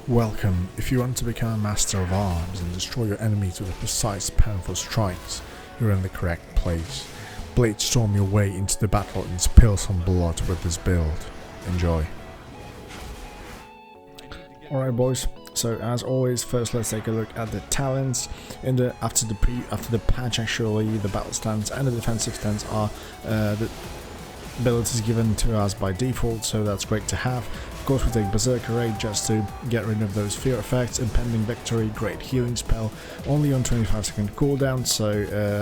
Welcome. If you want to become a master of arms and destroy your enemies with precise, powerful strikes, you're in the correct place. Blade storm your way into the battle and spill some blood with this build. Enjoy. Alright boys, so as always, first let's take a look at the talents. After the patch, actually, the battle stance and the defensive stance are the abilities given to us by default, so that's great to have. Of course, we take Berserker Rage just to get rid of those fear effects. Impending Victory, great healing spell, only on 25-second cooldown, so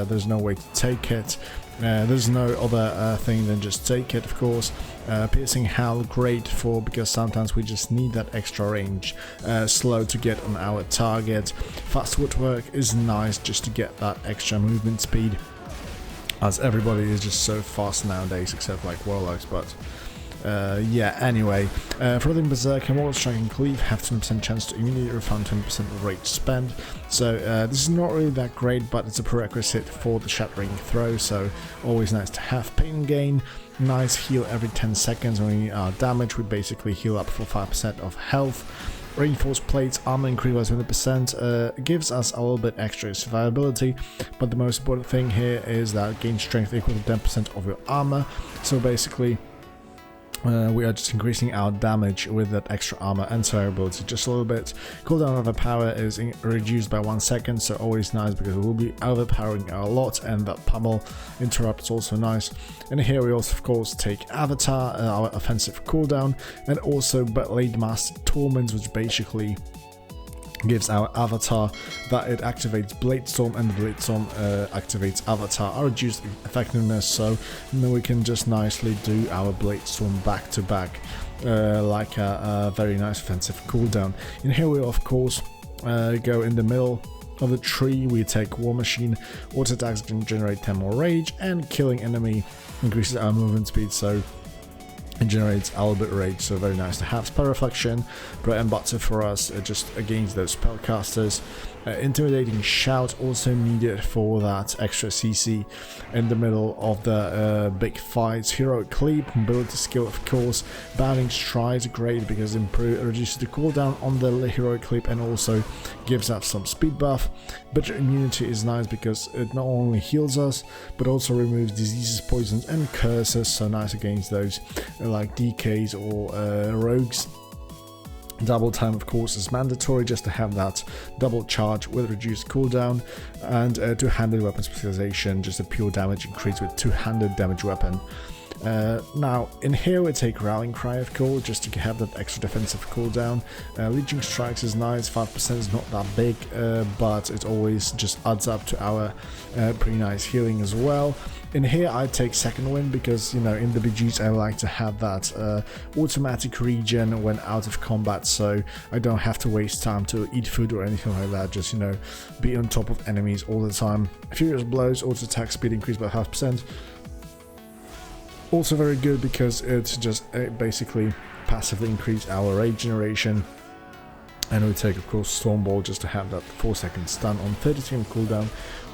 there's no way to take it. There's no other thing than just take it, of course. Piercing Howl, great because sometimes we just need that extra range. Slow to get on our target. Fast Footwork is nice just to get that extra movement speed, as everybody is just so fast nowadays, except like Warlocks, but yeah, anyway, Floating Berserker, Mortal Strike and Cleave have 10% chance to immediately refund 20% of rage spent, so this is not really that great, but it's a prerequisite for the Shattering Throw, so always nice to have. Pain Gain, nice heal every 10 seconds when we are damaged. We basically heal up for 5% of health. Reinforced Plates, armor increase by 20%, gives us a little bit extra survivability, but the most important thing here is that gain strength equal to 10% of your armor, so basically we are just increasing our damage with that extra armor and survivability just a little bit. Cooldown of Overpower is reduced by 1 second, so always nice because we will be overpowering a lot, and that pummel interrupt is also nice. And here we also of course take Avatar, our offensive cooldown, and also Blade Master Torment, which basically gives our avatar that it activates Blade Storm, and the Blade Storm activates Avatar, our reduced effectiveness, so then we can just nicely do our Blade Storm back to back like a very nice offensive cooldown. And here we of course go in the middle of the tree. We take War Machine, auto attacks can generate 10 more rage, and killing enemy increases our movement speed, so it generates a little bit of rage, so very nice to have. Spell Reflection, bread and butter for us, just against those spellcasters. Intimidating Shout, also needed for that extra CC in the middle of the big fights. Heroic Leap, mobility skill of course. Bounding Stride, great because it reduces the cooldown on the Heroic Leap and also gives us some speed buff. Bitter Immunity is nice because it not only heals us but also removes diseases, poisons and curses, so nice against those like DKs or rogues. Double time of course is mandatory just to have that double charge with reduced cooldown, and two-handed weapon specialization, just a pure damage increase with two-handed damage weapon. Now in here we take Rallying Cry of course just to have that extra defensive cooldown. Leeching Strikes is nice, 5% is not that big, but it always just adds up to our pretty nice healing as well. In here I take Second Wind because, you know, in the BGs I like to have that automatic regen when out of combat, so I don't have to waste time to eat food or anything like that, just, you know, be on top of enemies all the time. Furious Blows, auto attack speed increased by 0.5%. Also very good because it's just basically passively increase our rage generation. And we take of course Stormball just to have that 4-second stun on 30-second cooldown,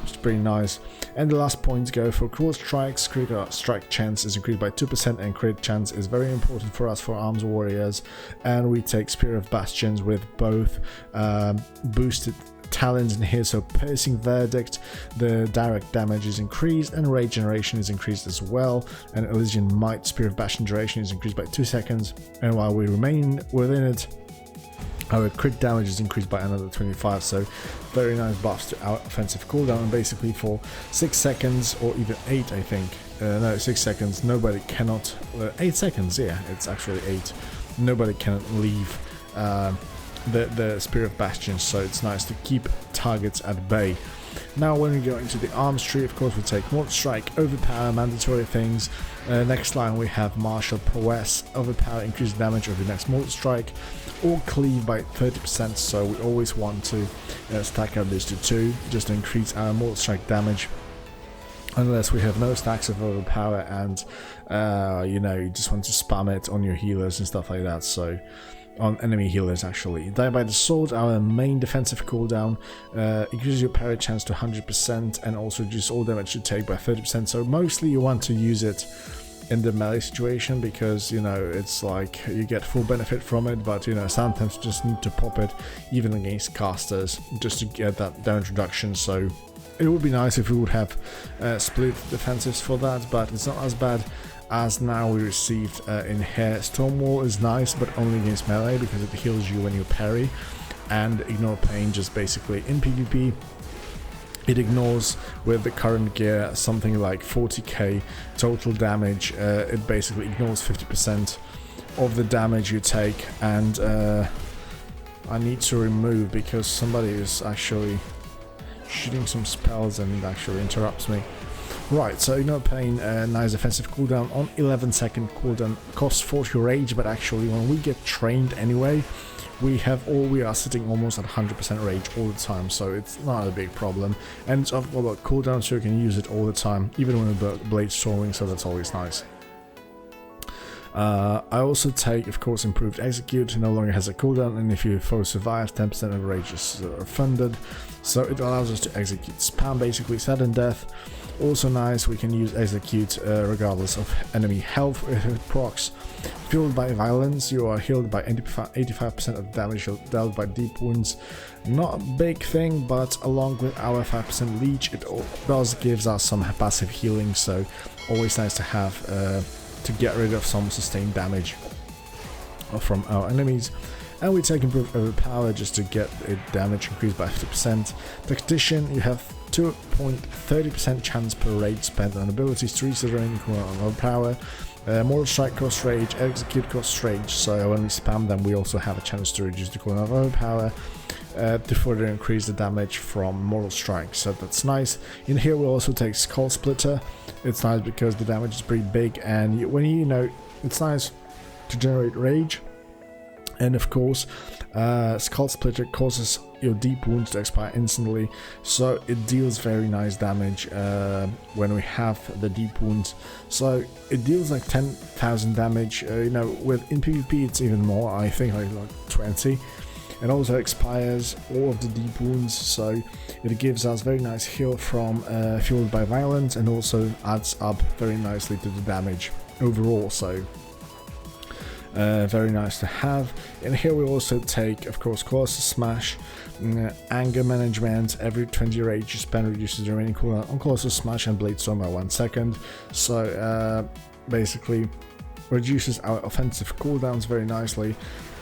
which is pretty nice. And the last points go for Cruel Strikes. Critical strike chance is increased by 2%, and crit chance is very important for us for arms warriors. And we take Spear of Bastions with both boosted talents in here, so Piercing Verdict, the direct damage is increased and rage generation is increased as well, and Elysian Might, Spear of Bastion duration is increased by 2 seconds, and while we remain within it, our crit damage is increased by another 25, so very nice buffs to our offensive cooldown. And basically for 6 seconds or even 8 I think, no 6 seconds, nobody cannot, 8 seconds, yeah, it's actually 8, nobody can leave the Spear of Bastions, so it's nice to keep targets at bay. Now when we go into the arms tree, of course we take Mortal Strike, Overpower, mandatory things. Next line we have Martial Prowess, Overpower, increase damage of the next Mortal Strike, or Cleave by 30%, so we always want to stack up this to 2 just to increase our Mortal Strike damage, unless we have no stacks of Overpower and you know, you just want to spam it on your healers and stuff like that, so on enemy healers actually. Die by the Sword, our main defensive cooldown, increases your parry chance to 100% and also reduces all damage you take by 30%, so mostly you want to use it in the melee situation, because you know it's like you get full benefit from it, but you know sometimes you just need to pop it even against casters just to get that damage reduction. So it would be nice if we would have split defensives for that, but it's not as bad as now we received in here. Stormwall is nice, but only against melee because it heals you when you parry, and Ignore Pain just basically in PvP. It ignores, with the current gear, something like 40k total damage. It basically ignores 50% of the damage you take, and I need to remove because somebody is actually shooting some spells and it actually interrupts me. Right, so Ignore Pain, nice defensive cooldown on 11-second cooldown, costs 40 rage, but actually when we get trained anyway, we are sitting almost at 100% rage all the time, so it's not a big problem. And it's got a cooldown, so you can use it all the time, even when the blade storming, so that's always nice. I also take, of course, improved execute. No longer has a cooldown, and if your foe survives, 10% of rage is funded, so it allows us to execute spam, basically sudden death. Also nice, we can use execute regardless of enemy health if it procs. Fueled by violence, you are healed by 85% of damage dealt by deep wounds. Not a big thing, but along with our 5% leech, it does gives us some passive healing, so always nice to have to get rid of some sustained damage from our enemies. And we take improved overpower just to get it damage increased by 50%. Tactician, you have 2.30% chance per rage spent on abilities to reset remaining cooldown on overpower. Mortal Strike costs rage, Execute costs rage, so when we spam them we also have a chance to reduce the cooldown of overpower to further increase the damage from Mortal Strike, so that's nice. In here we also take Skull Splitter. It's nice because the damage is pretty big, and when you know, it's nice to generate rage. And of course, Skull Splitter causes your deep wounds to expire instantly, so it deals very nice damage when we have the deep wounds. So it deals like 10,000 damage. You know, in PvP it's even more. I think like 20. It also expires all of the deep wounds, so it gives us very nice heal from Fueled by Violence, and also adds up very nicely to the damage overall. So very nice to have. And here we also take, of course, Colossus Smash, Anger Management. Every 20 rage you spend reduces the remaining cooldown on Colossus Smash and Blade Storm by 1 second. So basically reduces our offensive cooldowns very nicely.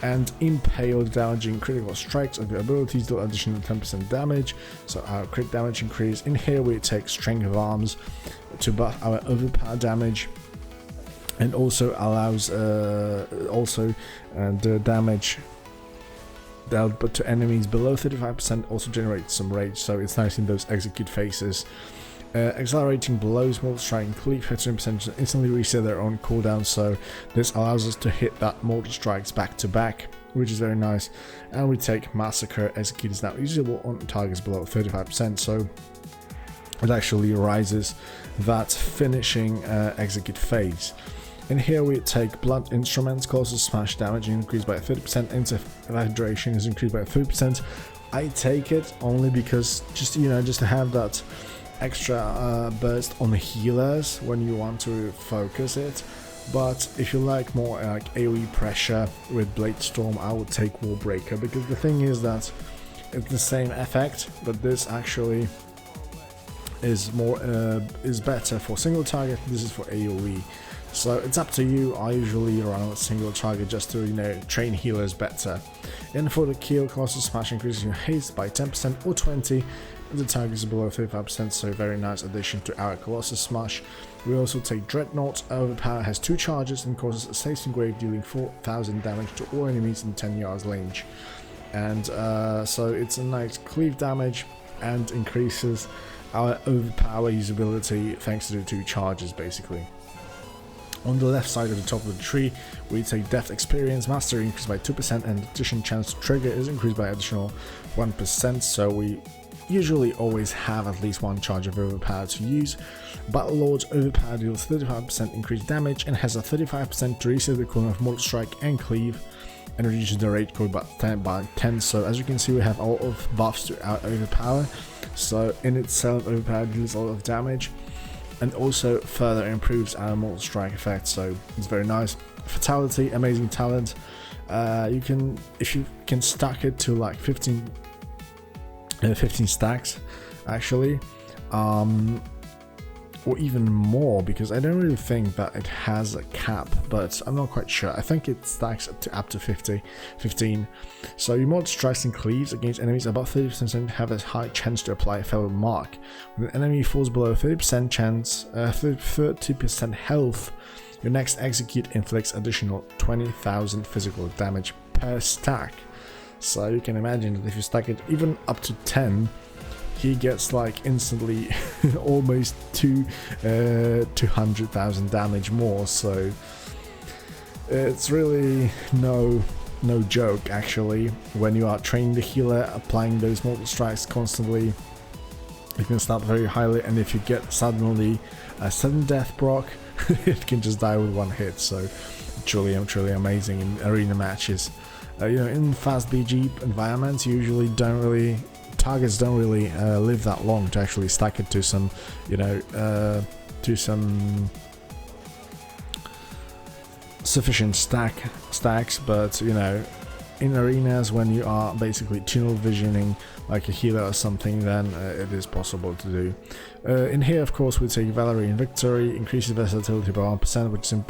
And Impale, damaging critical strikes of your abilities, do additional 10% damage, so our crit damage increase. In here we take Strength of Arms to buff our overpower damage, and also allows the damage dealt but to enemies below 35% also generates some rage, so it's nice in those execute phases. Accelerating blows, Mortal Strike and Cleave hits 10% instantly reset their own cooldown, so this allows us to hit that Mortal Strikes back to back, which is very nice. And we take Massacre. Execute is now usable on targets below 35%, so it actually rises that finishing execute phase. In here we take Blunt Instruments, causes smash damage increased by 30%, internet duration is increased by 3%. I take it only because just to have that extra burst on healers when you want to focus it. But if you like more like AoE pressure with Blade Storm, I would take Wallbreaker, because the thing is that it's the same effect, but this actually is better for single target. This is for AoE. So it's up to you. I usually run a single target just to train healers better. And for the kill, Colossus Smash increases your haste by 10% or 20%. The target is below 35%, so very nice addition to our Colossus Smash. We also take Dreadnought. Overpower has 2 charges and causes a Sacing Grave, dealing 4,000 damage to all enemies in 10 yards range. And so it's a nice cleave damage and increases our overpower usability thanks to the 2 charges basically. On the left side of the top of the tree, we take Depth Experience. Mastery increased by 2%, and addition chance to trigger is increased by additional 1%, so we usually always have at least 1 charge of overpower to use. Battle Lord's overpower deals 35% increased damage and has a 35% to reset the cooldown of Mortal Strike and Cleave, and reduces the rage code by 10. So as you can see, we have all of buffs to our overpower, so in itself overpower deals a lot of damage. and also further improves our mortal strike effect, so it's very nice. Fatality, amazing talent. You can, if you can stack it to like 15 stacks actually, or even more, because I don't really think that it has a cap, but I'm not quite sure. I think it stacks up to 15. So your mortal strikes and cleaves against enemies above 30% have a high chance to apply a fatal mark. When an enemy falls below 30% chance, 30% health, your next execute inflicts additional 20,000 physical damage per stack. So you can imagine that if you stack it even up to 10, he gets like instantly almost 200,000 damage more. So it's really no joke actually. When you are training the healer, applying those mortal strikes constantly, you can start very highly, and if you get suddenly a sudden death proc, it can just die with one hit. So truly amazing in arena matches. You know, in fast BG environments, usually targets don't really live that long to actually stack it to some, you know, to some sufficient stacks. But you know, in arenas, when you are basically tunnel visioning like a healer or something, then it is possible to do. In here, of course, we take Valerie and Victory, increases versatility by 1%, which is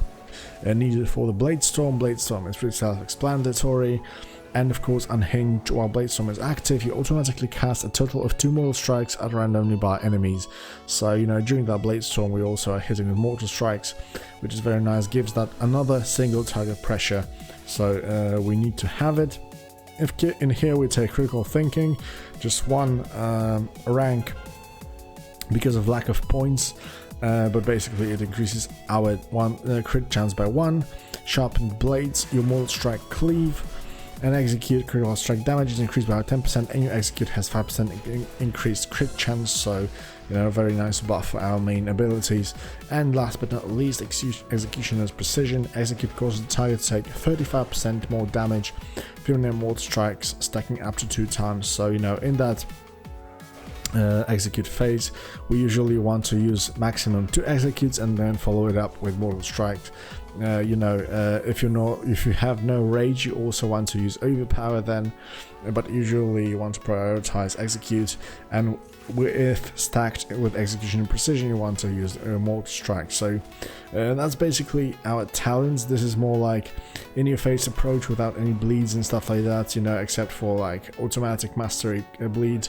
needed for the Bladestorm. Bladestorm is pretty self-explanatory. And of course, Unhinged, while Bladestorm is active, you automatically cast a total of 2 mortal strikes at random nearby enemies. So, you know, during that Bladestorm, we also are hitting with mortal strikes, which is very nice, gives that another single target pressure. So we need to have it. In here we take Critical Thinking, just 1 rank because of lack of points, but basically it increases our crit chance by 1. Sharpened Blades, your mortal strike cleave and execute critical strike damage is increased by 10%, and your execute has 5% increased crit chance. So, you know, very nice buff for our main abilities. And last but not least, Executioner's Precision. Execute causes the target to take 35% more damage during their mortal strikes, stacking up to 2 times. So, you know, in that execute phase, we usually want to use maximum 2 executes and then follow it up with mortal strike. You know, if you have no rage, you also want to use overpower then, but usually you want to prioritize execute, and if stacked with execution and precision, you want to use mortal strike. So that's basically our talents. This is more like in your face approach without any bleeds and stuff like that, you know, except for like automatic mastery bleed.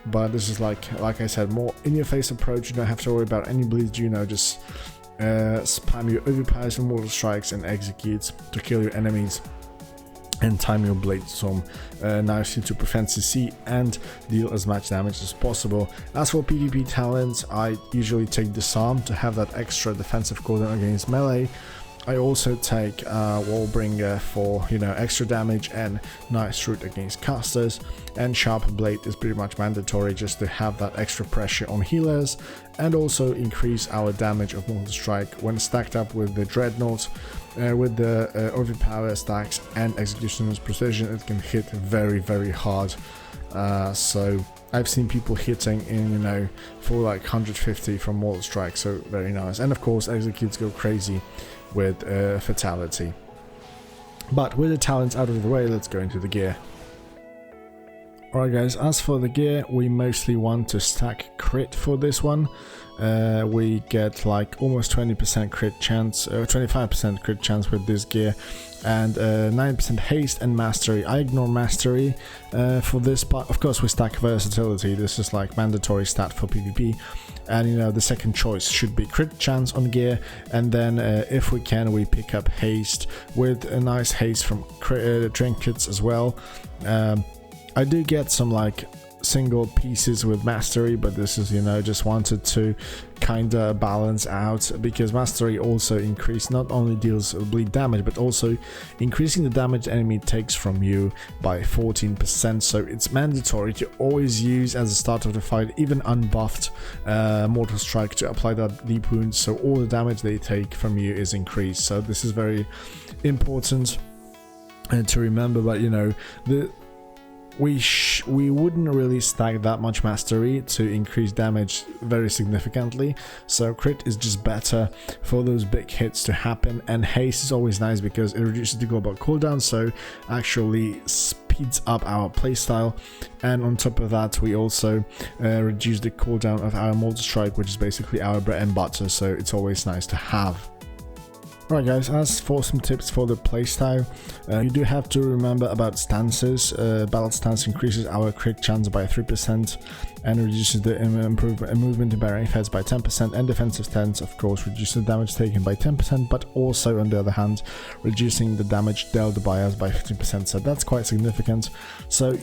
But this is like I said, more in your face approach. You don't have to worry about any bleeds, you know, just spam your overpowers and mortal strikes and executes to kill your enemies, and time your Bladestorm nicely to prevent CC and deal as much damage as possible. As for PvP talents, I usually take Disarm to have that extra defensive cooldown against melee. I also take Wallbringer for, you know, extra damage, and Nice Root against casters, and Sharp Blade is pretty much mandatory just to have that extra pressure on healers, and also increase our damage of Mortal Strike when stacked up with the Dreadnought. With the overpower stacks and Executioner's Precision, it can hit very hard. So I've seen people hitting in, you know, for like 150 from Mortal Strike, so very nice. And of course, executes go crazy with Fatality. But with the talents out of the way, let's go into the gear. Alright guys, as for the gear, we mostly want to stack crit for this one. We get like almost 20% crit chance, 25% crit chance with this gear, and 9% haste and mastery. I ignore mastery for this part. Of course, we stack versatility. This is like mandatory stat for PvP. And you know, the second choice should be crit chance on gear, and then if we can, we pick up haste with a nice haste from trinkets as well. I do get some like single pieces with mastery, but this is, you know, just wanted to kinda balance out, because mastery also not only deals bleed damage, but also increasing the damage the enemy takes from you by 14%. So it's mandatory to always use as a start of the fight, even unbuffed Mortal Strike, to apply that deep wounds, so all the damage they take from you is increased. So this is very important to remember. But you know, we wouldn't really stack that much mastery to increase damage very significantly, so crit is just better for those big hits to happen, and haste is always nice because it reduces the global cooldown, so actually speeds up our playstyle. And on top of that, we also reduce the cooldown of our multi-strike, which is basically our bread and butter, so it's always nice to have. Alright guys, as for some tips for the playstyle, you do have to remember about stances. Battle stance increases our crit chance by 3% and reduces the movement bearing effects by 10%, and defensive stance of course reduces the damage taken by 10%, but also on the other hand reducing the damage dealt by us by 15%, so that's quite significant. So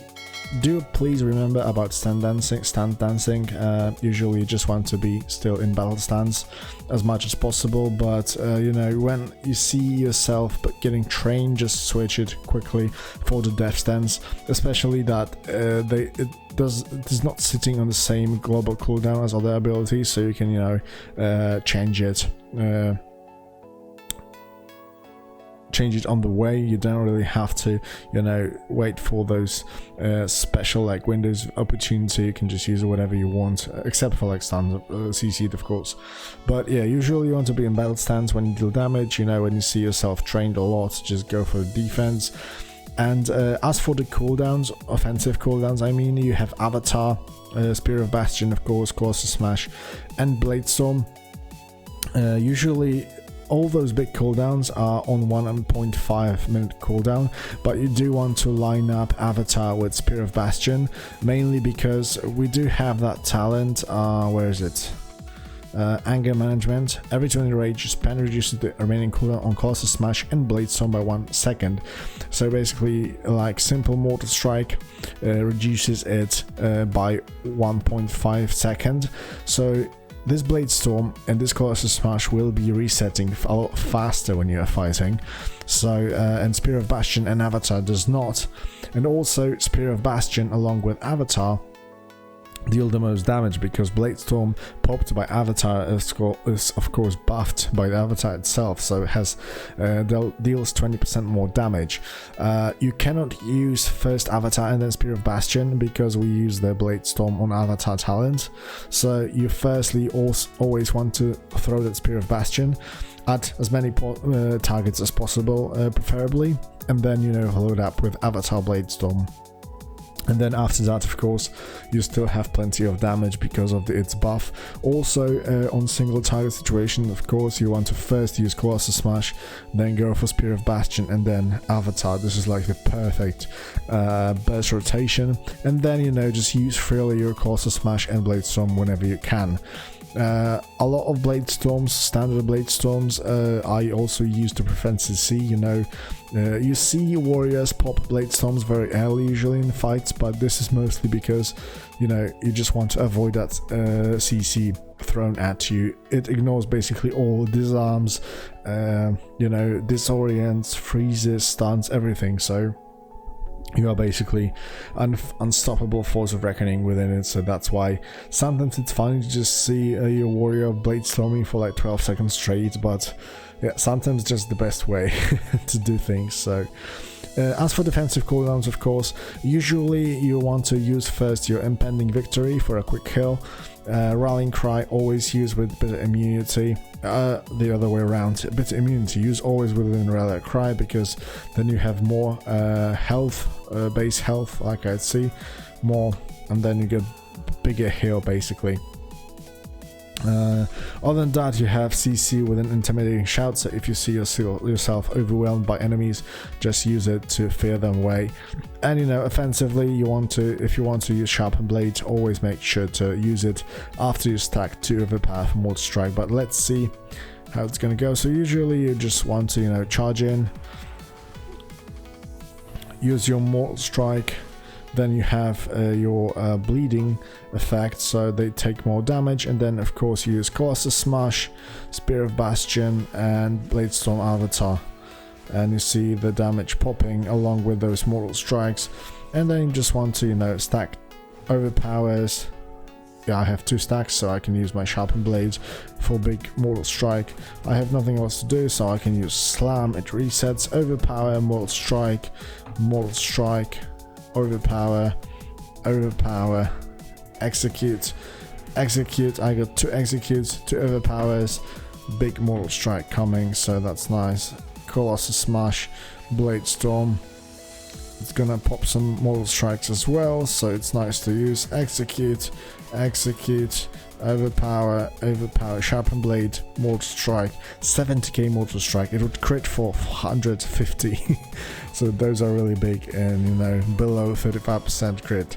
do please remember about stand dancing. Usually you just want to be still in battle stance as much as possible, but you know, when you see yourself getting trained, just switch it quickly for the death stance, especially that it is not sitting on the same global cooldown as other abilities, so you can, you know, change it on the way. You don't really have to, you know, wait for those special like windows of opportunity. You can just use it whatever you want, except for like standard CC of course. But yeah, usually you want to be in battle stance when you deal damage. You know, when you see yourself trained a lot, just go for defense. And as for the cooldowns, offensive cooldowns, I mean, you have Avatar, Spear of Bastion of course, Colossus Smash and Bladestorm. Usually all those big cooldowns are on 1.5 minute cooldown, but you do want to line up Avatar with Spear of Bastion, mainly because we do have that talent, where is it? Anger Management. Every 20 rage you spend reduces the remaining cooldown on Colossus Smash and Bladestorm by 1 second. So basically, like simple Mortal Strike reduces it by 1.5 second. So this Bladestorm and this Colossus Smash will be resetting a lot faster when you are fighting. So, and Spear of Bastion and Avatar does not. And also Spear of Bastion along with Avatar deal the most damage, because Bladestorm popped by Avatar is of course buffed by the Avatar itself, so it has deals 20% more damage. You cannot use first Avatar and then Spear of Bastion because we use the Bladestorm on Avatar talent, so you firstly always want to throw that Spear of Bastion at as many targets as possible, preferably, and then, you know, load up with Avatar Bladestorm. And then after that, of course, you still have plenty of damage because of its buff. Also, on single target situation, of course, you want to first use Colossus Smash, then go for Spear of Bastion, and then Avatar. This is like the perfect burst rotation. And then, you know, just use freely your Colossus Smash and Bladestorm whenever you can. A lot of Bladestorms, standard Bladestorms, I also use to prevent CC, you know. You see warriors pop Bladestorms very early usually in fights, but this is mostly because, you know, you just want to avoid that CC thrown at you. It ignores basically all, disarms, you know, disorients, freezes, stuns, everything, so you are basically unstoppable force of reckoning within it. So that's why sometimes it's funny to just see your warrior Bladestorming for like 12 seconds straight, but yeah, sometimes just the best way to do things. So as for defensive cooldowns, of course, usually you want to use first your Impending Victory for a quick kill. Rallying Cry always use with Bitter Immunity. The other way around, Bitter Immunity use always within Rallying Cry, because then you have more health, base health, like I'd see, more, and then you get bigger heal basically. Other than that, you have CC with an Intimidating Shout, so if you see yourself overwhelmed by enemies, just use it to fear them away. And, you know, offensively, if you want to use Sharpened Blade, always make sure to use it after you stack 2 overpower for Mortal Strike. But let's see how it's gonna go. So usually you just want to, you know, charge in, use your Mortal Strike. Then you have your bleeding effect, so they take more damage, and then of course you use Colossus Smash, Spear of Bastion and Bladestorm Avatar, and you see the damage popping along with those Mortal Strikes. And then you just want to, you know, stack overpowers. Yeah, I have 2 stacks, so I can use my Sharpened Blades for big Mortal Strike. I have nothing else to do, so I can use Slam, it resets, overpower, Mortal Strike, overpower, overpower, execute, execute. I got 2 executes, 2 overpowers, big mortal strike coming, so that's nice. Colossus Smash, Blade Storm. It's gonna pop some mortal strikes as well, so it's nice to use. Execute, execute, overpower, overpower, sharpen blade, mortal strike, 70k mortal strike. It would crit for 150. So those are really big, and you know, below 35% crit.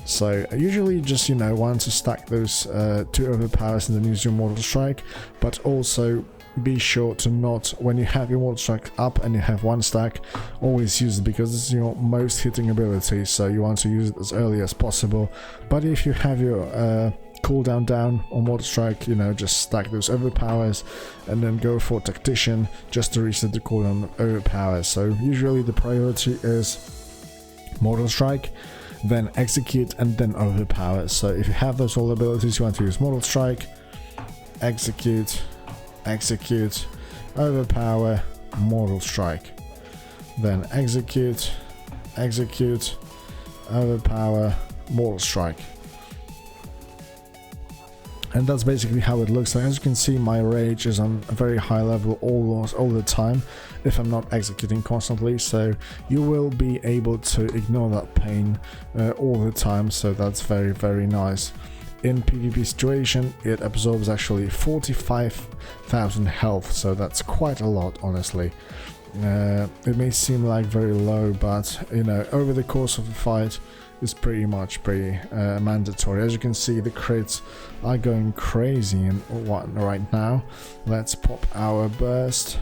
So usually just, you know, want to stack those 2 overpowers and then use your mortal strike, but also be sure to not, when you have your mortal strike up and you have 1 stack, always use it, because this is your most hitting ability, so you want to use it as early as possible. But if you have your cooldown down on mortal strike, you know, just stack those overpowers and then go for tactician just to reset the cooldown of overpowers. So usually the priority is mortal strike, then execute, and then overpower. So if you have those all abilities, you want to use mortal strike, execute, execute, overpower, mortal strike, then execute, execute, overpower, mortal strike. And that's basically how it looks like. As you can see, my rage is on a very high level almost all the time if I'm not executing constantly, so you will be able to ignore that pain all the time, so that's very, very nice. In PvP situation, it absorbs actually 45,000 health, so that's quite a lot, honestly. It may seem like very low, but you know, over the course of the fight is pretty much mandatory. As you can see, the crits are going crazy and what right now. Let's pop our burst.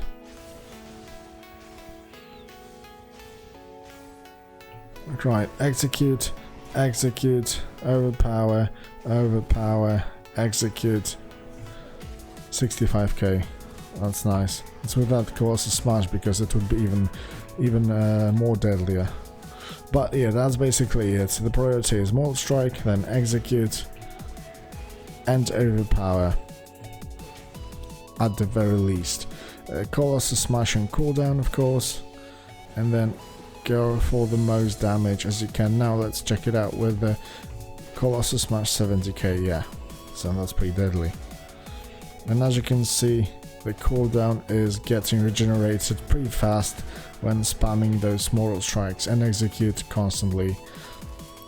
Right, execute, execute, overpower, overpower, execute. 65k. That's nice. It's without Colossus Smash because it would be even more deadlier. But yeah, that's basically it. The priority is mortal strike, then execute, and overpower at the very least. Colossus Smash and cooldown, of course, and then go for the most damage as you can. Now let's check it out with the Colossus Smash 70k. Yeah, so that's pretty deadly. And as you can see, the cooldown is getting regenerated pretty fast when spamming those mortal strikes and execute constantly,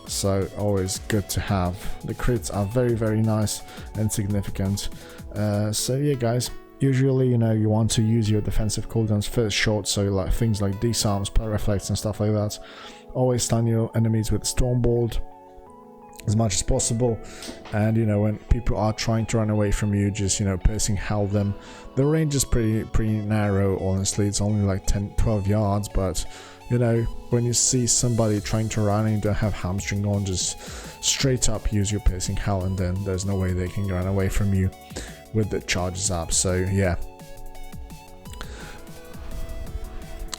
so always good to have. The crits are very, very nice and significant. So yeah guys, usually, you know, you want to use your defensive cooldowns first shot, so like things like disarms, play reflex and stuff like that. Always stun your enemies with Stormbolt as much as possible, and you know, when people are trying to run away from you, just, you know, piercing hell them. The range is pretty narrow, honestly. It's only like 10-12 yards, but you know, when you see somebody trying to run and you don't have hamstring on, just straight up use your piercing hell, and then there's no way they can run away from you with the charges up. So yeah.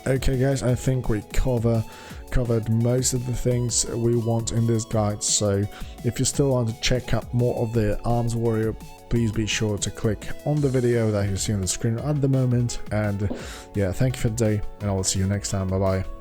Okay guys, I think we covered most of the things we want in this guide, so if you still want to check out more of the Arms Warrior, please be sure to click on the video that you see on the screen at the moment. And yeah, thank you for today, and I will see you next time. Bye bye.